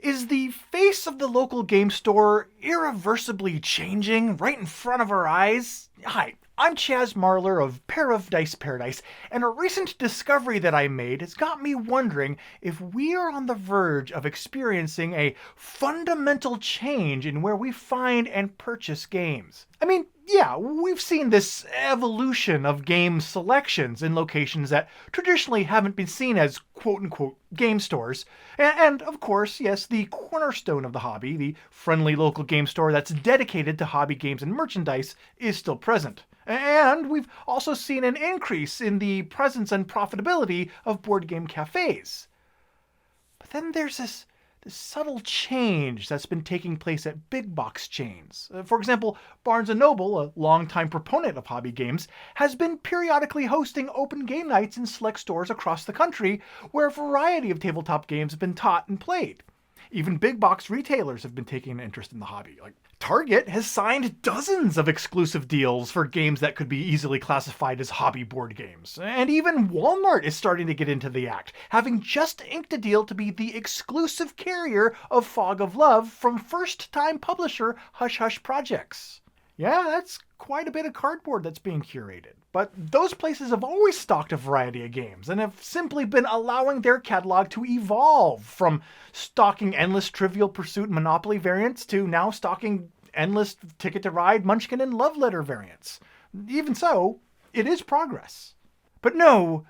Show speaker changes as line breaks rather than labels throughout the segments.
Is the face of the local game store irreversibly changing right in front of our eyes? Hi, I'm Chaz Marler of Pair of Dice Paradise, and a recent discovery that I made has got me wondering if we are on the verge of experiencing a fundamental change in where we find and purchase games. Yeah, we've seen this evolution of game selections in locations that traditionally haven't been seen as quote-unquote game stores. And of course, yes, the cornerstone of the hobby, the friendly local game store that's dedicated to hobby games and merchandise, is still present. And we've also seen an increase in the presence and profitability of board game cafes. But then there's this subtle change that's been taking place at big box chains. For example, Barnes & Noble, a longtime proponent of hobby games, has been periodically hosting open game nights in select stores across the country where a variety of tabletop games have been taught and played. Even big box retailers have been taking an interest in the hobby. Like Target has signed dozens of exclusive deals for games that could be easily classified as hobby board games. And even Walmart is starting to get into the act, having just inked a deal to be the exclusive carrier of Fog of Love from first-time publisher Hush Hush Projects. Yeah, that's quite a bit of cardboard that's being curated. But those places have always stocked a variety of games and have simply been allowing their catalog to evolve from stocking endless Trivial Pursuit Monopoly variants to now stocking endless Ticket to Ride, Munchkin, and Love Letter variants. Even so, it is progress. But no,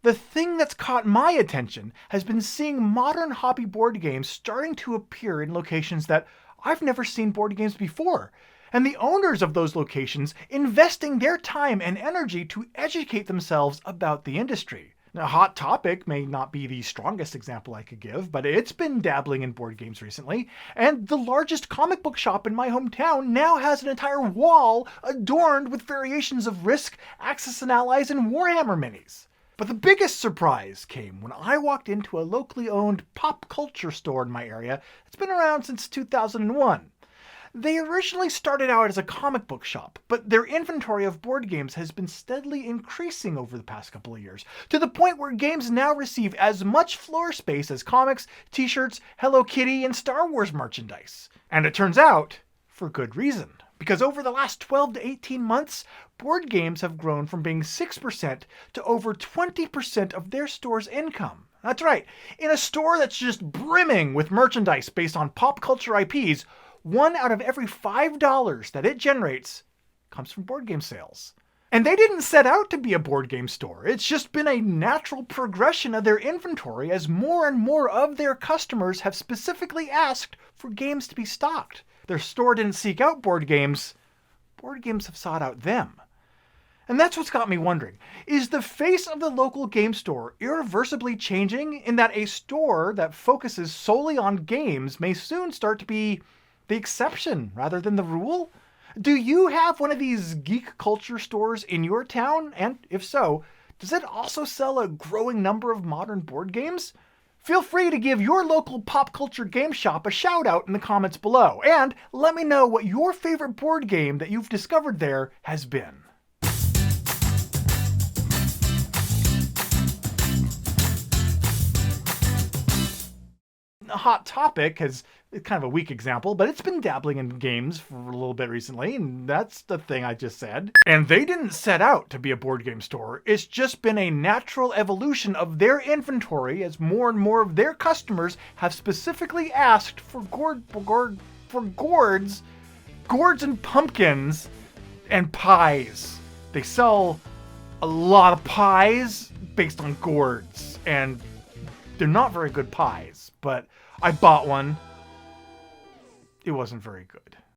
the thing that's caught my attention has been seeing modern hobby board games starting to appear in locations that I've never seen board games before, and the owners of those locations investing their time and energy to educate themselves about the industry. Now, Hot Topic may not be the strongest example I could give, but it's been dabbling in board games recently, and the largest comic book shop in my hometown now has an entire wall adorned with variations of Risk, Axis and Allies, and Warhammer minis. But the biggest surprise came when I walked into a locally owned pop culture store in my area that's been around since 2001. They originally started out as a comic book shop, but their inventory of board games has been steadily increasing over the past couple of years, to the point where games now receive as much floor space as comics, t-shirts, Hello Kitty, and Star Wars merchandise. And it turns out, for good reason. Because over the last 12 to 18 months, board games have grown from being 6% to over 20% of their store's income. That's right, in a store that's just brimming with merchandise based on pop culture IPs, 1 out of every $5 that it generates comes from board game sales. And they didn't set out to be a board game store. It's just been a natural progression of their inventory as more and more of their customers have specifically asked for games to be stocked. Their store didn't seek out board games have sought out them. And that's what's got me wondering. Is the face of the local game store irreversibly changing in that a store that focuses solely on games may soon start to be the exception rather than the rule? Do you have one of these geek culture stores in your town? And if so, does it also sell a growing number of modern board games? Feel free to give your local pop culture game shop a shout out in the comments below, and let me know what your favorite board game that you've discovered there has been. Hot Topic is kind of a weak example, but it's been dabbling in games for a little bit recently, and that's the thing I just said. And they didn't set out to be a board game store. It's just been a natural evolution of their inventory as more and more of their customers have specifically asked for gourds and pumpkins and pies. They sell a lot of pies based on gourds, and they're not very good pies, but I bought one. It wasn't very good.